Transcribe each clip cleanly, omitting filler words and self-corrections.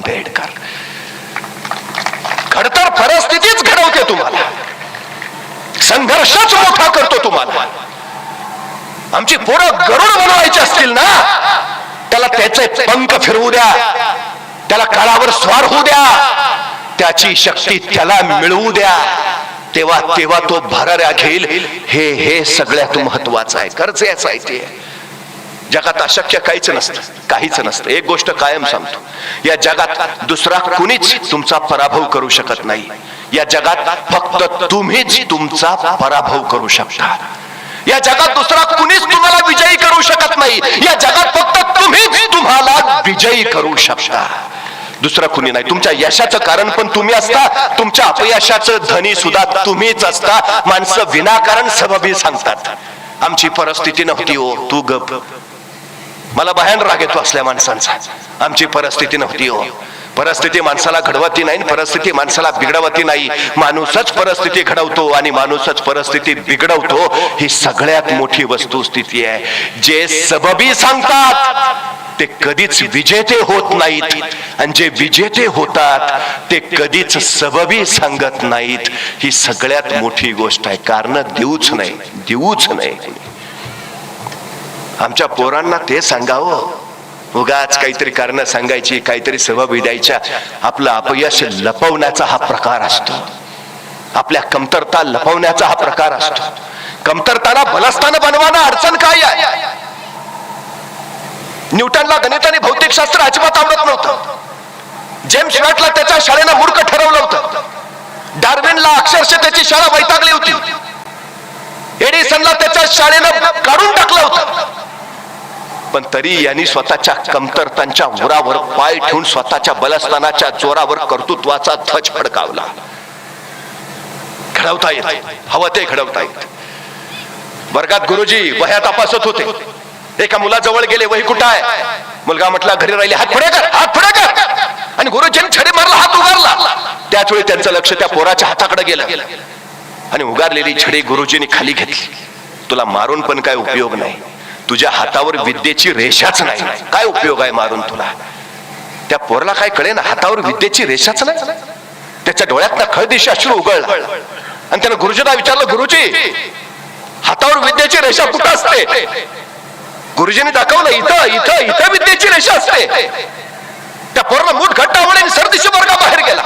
बेडकर. खडतर परिस्थितीच घडवते तुम्हाला, संघर्षच मोठा करतो तुम्हाला. आमची पोरं गरुड बनवायची असतील ना, त्याला त्याचे पंख फिरवू द्या, त्याला काळावर स्वार होऊ द्या, त्याची शक्ती त्याला मिळवू द्या, तेव्हा तेव्हा तो भराऱ्या घेईल. हे सगळ्यात महत्वाचं आहे. खरंच याच आहे ते. जगात अशक्य काहीच नसतं, काहीच नसतं. एक गोष्ट कायम सांगतो, या जगात दुसरा कुणीच तुमचा पराभव करू शकत नाही. या जगात फक्त तुम्हीच तुमचा पराभव करू शकता. या जगात दुसरा कुणीच तुम्हाला विजयी करू शकत नाही. या जगात फक्त तुम्हीच तुम्हाला विजयी करू शकता, दुसरा कुणी नाही. तुमच्या यशाचं कारण पण तुम्ही असता, तुमच्या अपयशाचं धनी सुद्धा तुम्हीच असता. माणसं विनाकारण सबबी सांगतात, आमची परिस्थिती नव्हती हो, तू गप. मला भयान राग येतो असल्या माणसांचा. आमची परिस्थिती नव्हती हो. परिस्थिती माणसाला घडवती नाही, परिस्थिती माणसाला बिघडवती नाही. माणूसच परिस्थिती घडवतो आणि माणूसच परिस्थिती बिघडवतो. ही सगळ्यात मोठी वस्तुस्थिती आहे. जे सबबी सांगतात ते कधीच विजेते होत नाहीत, आणि जे विजेते होतात ते कधीच सबबी सांगत नाहीत. ही सगळ्यात मोठी गोष्ट आहे. कारण देऊच नाही, देऊच नाही. आमच्या पोरांना ते सांगावं, उगाच काहीतरी कारण सांगायची, काहीतरी सबबी द्यायच्या. आपलं अपयश लपवण्याचा हा प्रकार असतो, आपल्या कमतरता लपवण्याचा हा प्रकार असतो. कमतरताना बलस्थान बनवाना अडचण काय आहे? न्यूटनला गणित आणि भौतिकशास्त्र अजिबात आवडत नव्हतं. जेम्स वॅटला त्याच्या शाळेनं मूर्ख ठरवलं होतं. डार्विनला अक्षरशः त्याची शाळा वैतागली होती. एडिसनला त्याच्या शाळेनं काढून टाकलं होतं. पण तरी यांनी स्वतःच्या कमतरतांच्या उरावर पाय ठेवून स्वतःच्या बलस्थानाच्या जोरावर कर्तृत्वाचा ध्वज फडकावला. घडवता येत, हवं ते घडवता येत. वर्गात गुरुजी वह्या तपासत होते. एका मुलाजवळ गेले, वही कुठं आहे? मुलगा म्हटला घरी राहिले. हात पुढे कर, हात पुढे कर. आणि गुरुजींनी छडी मारला, हात उगारला. त्याच वेळी त्यांचं लक्ष त्या पोराच्या हाताकडे गेलं आणि उगारलेली छडी गुरुजींनी खाली घेतली. तुला मारून पण काय उपयोग नाही, तुझ्या हातावर विद्येची रेषाच नाही, काय उपयोग आहे मारून तुला? त्या पोराला काय कळे ना, हातावर विद्येची रेषाच नाही. त्याच्या डोळ्यातला खळदिशी अश्रू उगळला आणि त्यानं गुरुजींना विचारलं, गुरुजी हातावर विद्येची रेषा कुठं असते? गुरुजींनी दाखवलं, इथं इथं इथं विद्येची रेषा असते. त्या पोराला मूठ घट्ट आवडले आणि सरदिशी वर्गाबाहेर गेला.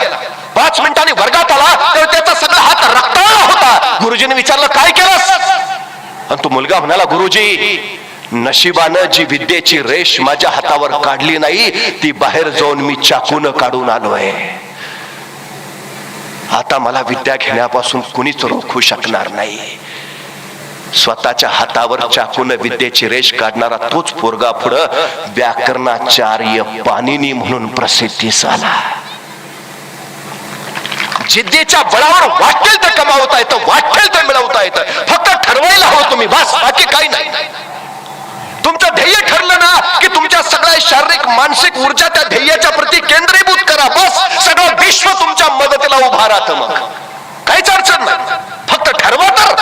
5 मिनिटांनी वर्गात आला तर त्याचा सगळा हात रक्ताळला होता. गुरुजींनी विचारलं, काय केलंस? आणि तो मुलगा म्हणाला, गुरुजी नशिबानं जी विद्येची रेष माझ्या हातावर काढली नाही, ती बाहेर जाऊन मी चाकून काढून आलोय. आता मला विद्या घेण्यापासून कुणीच रोखू शकणार नाही. स्वतःच्या हातावर चाकून विद्येची रेष काढणारा तोच पोरगा पुढं व्याकरणाचार्य पाणिनी म्हणून प्रसिद्धीस आला. जिद्दीच्या बळावर वाटेल ते कमावता येतं, वाटेल ते मिळवता येतं. फक्त ठरवायला हवं तुम्ही, बस, बाकी काही नाही. तुमचं ध्येय ठरलं ना की तुमच्या सगळ्या शारीरिक मानसिक ऊर्जा त्या ध्येयाच्या प्रती केंद्रीभूत करा. बस, सगळं विश्व तुमच्या मदतीला उभा राहतं. मग काहीच अडचण नाही. फक्त ठरवा, तर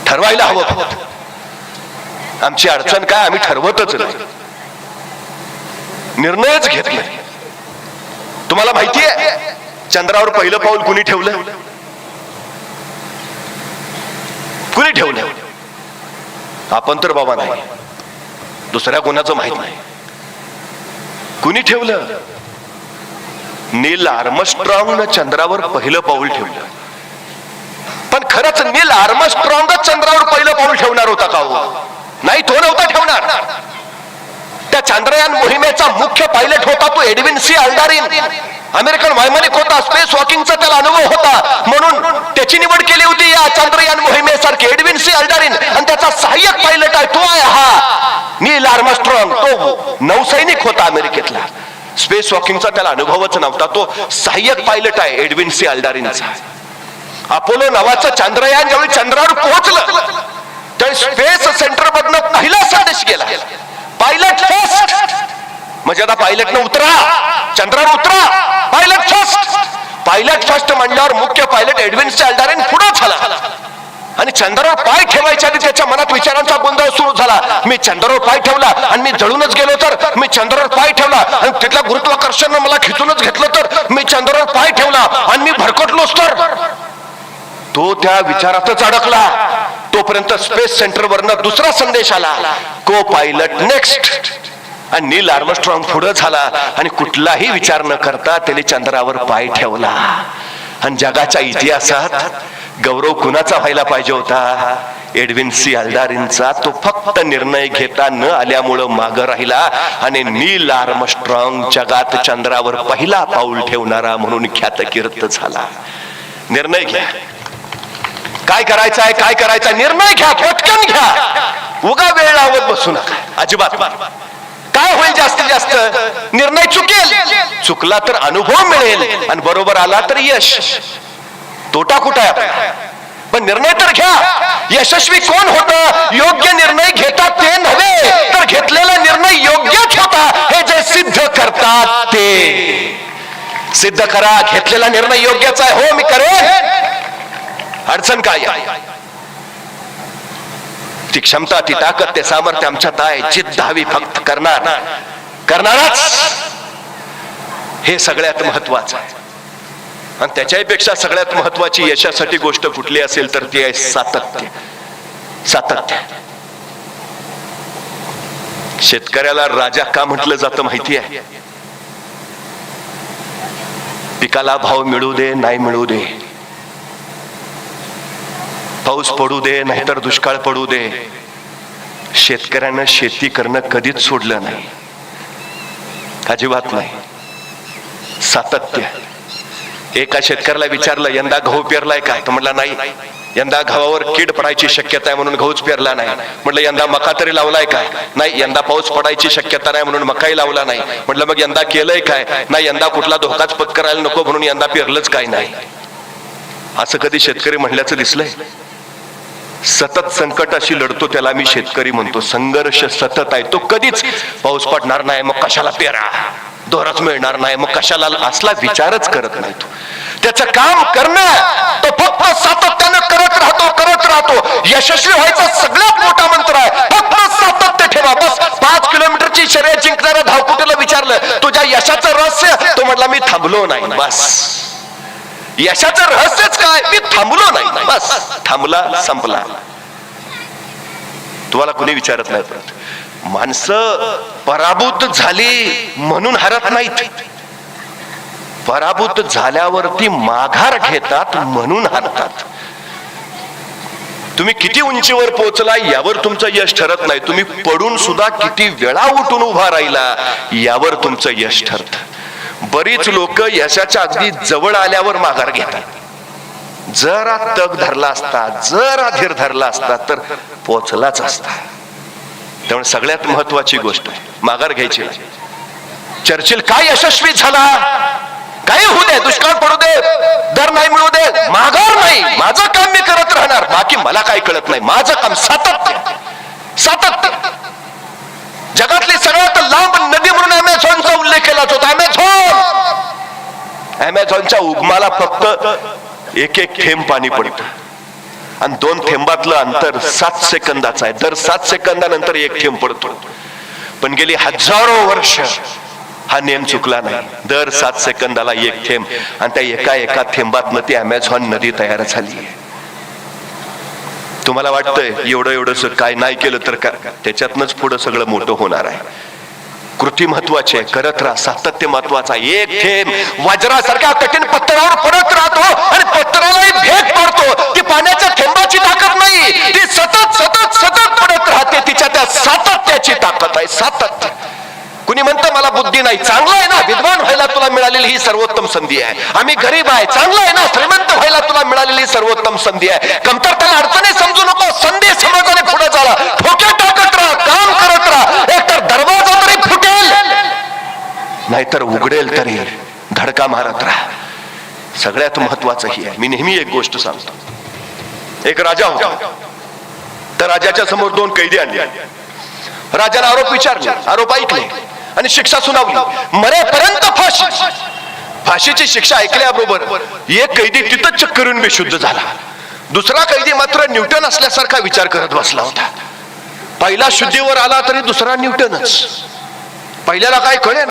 ठरवायला हवं. फक्त आमची अडचण काय, आम्ही ठरवतच नाही, निर्णयच घेत नाही. तुम्हाला माहितीये चंद्रावर पहिलं पाऊल कुणी ठेवलं? कुणी ठेवलं? आपण तर बाबा नाही, दुसऱ्या कोणाचं माहित नाही. कुणी ठेवलं? नील आर्मस्ट्रॉंगनं चंद्रावर पहिलं पाऊल ठेवलं. पण खरंच नील आर्मस्ट्रॉंगच चंद्रावर पहिलं पाऊल ठेवणार होता का हो? नाही, तो नव्हता ठेवणार. त्या चांद्रयान मोहिमेचा मुख्य पायलट होता तो एडविन सी अल्डारिन. अमेरिकन वैमानिक होता, स्पेस वॉकिंगचा त्याला अनुभव होता, म्हणून त्याची निवड केली होती या चांद्रयान मोहिमेसारखी, एडविन सी अल्डारिन. आणि त्याचा सहाय्यक पायलट आहे तो आहे हा नील आर्मस्ट्रॉंग. तो नौसैनिक होता अमेरिकेतला, स्पेस वॉकिंगचा त्याला अनुभवच नव्हता. तो सहाय्यक पायलट आहे एडविन सी अल्डारिनचा. अपोलो नावाचं चांद्रयान ज्यावेळी चंद्रावर पोहोचलं त्यावेळी स्पेस सेंटर मधनं पहिला संदेश गेला, पायलट फर्स्ट. म्हणजे आता पायलटनं उतरा, चंद्रावर उतरा, पायलट फर्स्ट. पायलट फर्स्ट म्हणल्यावर मुख्य पायलट एडविन सी अल्डारिन पुढे झाला आणि चंद्रावर पाय ठेवायच्या आधी त्याच्या मनात विचारांचा गोंधळ सुरू झाला. मी चंद्रावर पाय ठेवला आणि मी जळूनच गेलो तर? मी चंद्रावर पाय ठेवला आणि तिथल्या गुरुत्वाकर्षण मला खिचूनच घेतलं तर, मी चंद्रावर पाय ठेवला आणि मी भरकटलोच तर. तो त्या विचारातच अडकला. तोपर्यंत स्पेस सेंटर वरनं दुसरा संदेश आला, को पायलट नेक्स्ट. आणि नील आर्मस्ट्रॉंग पुढे झाला आणि कुठलाही विचार न करता त्याने चंद्रावर पाय ठेवला. आणि जगाच्या इतिहासात गौरव कुणाचा व्हायला पाहिजे होता? एडविन सी अल्डारिनचा. तो फक्त निर्णय घेता न आल्यामुळं मागं राहिला आणि नील आर्मस्ट्रॉंग जगात चंद्रावर पहिला पाऊल ठेवणारा म्हणून ख्यातकीर्त झाला. निर्णय घ्या, काय करायचं आहे, काय करायचं, निर्णय घ्या, पटकन घ्या. उगा वेळ लावत बसू नका अजिबात. काय होईल जास्तीत जास्त? निर्णय चुकेल, चुकला तर अनुभव मिळेल आणि बरोबर आला तर यश. तोटा कुठे आहे? पण निर्णय तर घ्या. यशस्वी कोण होतं? योग्य निर्णय घेतात ते नव्हे, तर घेतलेला निर्णय योग्यच होता हे जे सिद्ध करतात ते. सिद्ध करा घेतलेला निर्णय योग्यच आहे. हो मी करेन. अडचण काय? ती क्षमता, ती ताकद, ते सामर्थ्य आमच्यात आहे. जिद्द हवी फक्त. करणारच हे सगळ्यात महत्वाचं आहे. आणि त्याच्यापेक्षा सगळ्यात महत्वाची यशासाठी गोष्ट कुठली असेल तर ती आहे सातत्य. सातत्य. शेतकऱ्याला राजा का म्हटलं जातं माहिती आहे? पिकाला भाव मिळू दे नाही मिळू दे, पाऊस पडू दे नाहीतर दुष्काळ पडू दे, शेतकऱ्यानं शेती करणं कधीच सोडलं नाही. अजिबात नाही. सातत्य. एका शेतकऱ्याला विचारलं, यंदा गहू पेरलाय काय? तो म्हटला नाही, यंदा गव्हावर कीड पडायची शक्यता आहे म्हणून गहूच पेरला नाही. म्हटलं यंदा मका तरी लावलाय काय? नाही, यंदा पाऊस पडायची शक्यता नाही म्हणून मकाही लावला नाही. म्हटलं मग यंदा केलंय काय? नाही, यंदा कुठला धोकाच पत्करायला नको म्हणून यंदा पेरलंच काय नाही. असं कधी शेतकरी म्हणल्याचं दिसलंय? सतत संकटाशी लढतो त्याला मी शेतकरी म्हणतो. संघर्ष सतत आहे. तो कधीच पाऊस पडणार नाही मग कशाला पेरा, दोरच मिळणार नाही मग कशाला, असला विचारच करत नाही. तो त्याचं काम करणं, तो फक्त सातत्यानं करत राहतो. यशस्वी व्हायचा सगळ्यात मोठा मंत्र आहे फक्त सातत्य ठेवा. बस 5 किलोमीटरची शर्यत जिंकणाऱ्या धावपटूला विचारलं तुझ्या यशाचं रहस्य? तो म्हटला मी थांबलो नाही. बस यशाचं रहस्यच काय? मी थांबलो नाही. बस थांबला, संपला. तुम्हाला कोणी विचारत नाही. परत माणसं पराभूत झाली म्हणून हरत नाहीत, पराभूत झाल्यावरती माघार घेतात म्हणून हरतात. तुम्ही किती उंचीवर पोहोचला यावर तुमचं यश ठरत नाही. तुम्ही पडून सुद्धा किती वेळा उठून उभा राहिला यावर तुमचं यश ठरतं. बरीच लोक यशाच्या अगदी जवळ आल्यावर माघार घेतात. जरा तग धरला असता, जरा धीर धरला असता तर पोचलाच असता. त्यामुळे सगळ्यात महत्वाची गोष्ट माघार घ्यायची. चर्चिल काय यशस्वी झाला? काही होऊ दे, दुष्काळ पडू दे, दर नाही मिळू दे, माघार नाही. माझं काम मी करत राहणार, बाकी मला काय कळत नाही. माझं काम सातत्य. सातत्य. जगातली सगळ्यात लांब नदी म्हणून अमेझॉनचा उल्लेख केलाच होता. अमेझॉनच्या उगमाला फक्त एक थेंब पाणी पडतं आणि 2 थेंबातलं अंतर 7 सेकंदाचं आहे. दर 7 सेकंदानंतर एक थेंब पडतो. पण गेली हजारो वर्ष हा नेम चुकला नाही. दर 7 सेकंदाला एक थेंब आणि त्या एका थेंबातनं ती अमेझॉन नदी तयार झाली आहे. तुम्हाला वाटतंय एवढंसं काय नाही केलं तर का? त्याच्यातनंच पुढं सगळं मोठं होणार आहे. कृती महत्वाची आहे. करत राहा. सातत्य महत्वाचा आहे. एक थेंब वज्रासारख्या कठीण पत्थरावर पडत राहतो आणि पत्थरालाही भेट पडतो. ती पाण्याच्या थेंबाची ताकद नाही, ती सतत पडत राहते. तिच्या त्या सातत्याची ताकद आहे. सातत्य. कुणी म्हणतं मला बुद्धी नाही. चांगलं आहे ना, विद्वान व्हायला तुला मिळालेली ही सर्वोत्तम संधी आहे. आम्ही गरीब आहे. चांगलं आहे ना, श्रीमंत व्हायला तुला मिळालेली सर्वोत्तम संधी आहे. कमतरतेला अडचणी समजू नको. संधी समजाने पुढे चाला. ठोके टाकत राहा, काम करत राहा. एकतर दरवाजा तरी फुटेल नाहीतर उघडेल तरी धडका मारत राहा. सगळ्यात महत्वाचं ही आहे. मी नेहमी एक गोष्ट सांगतो. एक राजा होता. त्या राजाच्या समोर 2 कैदी आणले. राजाला आरोप विचारले, आरोप ऐकले आणि शिक्षा सुनावली. मरेपर्यंत फाशी. फाशीची शिक्षा ऐकल्याबरोबर एक कैदी तिथंच चक्कर येऊन बेशुद्ध झाला. दुसरा कैदी मात्र न्यूटन असल्यासारखा विचार करत बसला होता. पहिला शुद्धीवर आला तरी दुसरा न्यूटनच. पहिल्याला काय कळे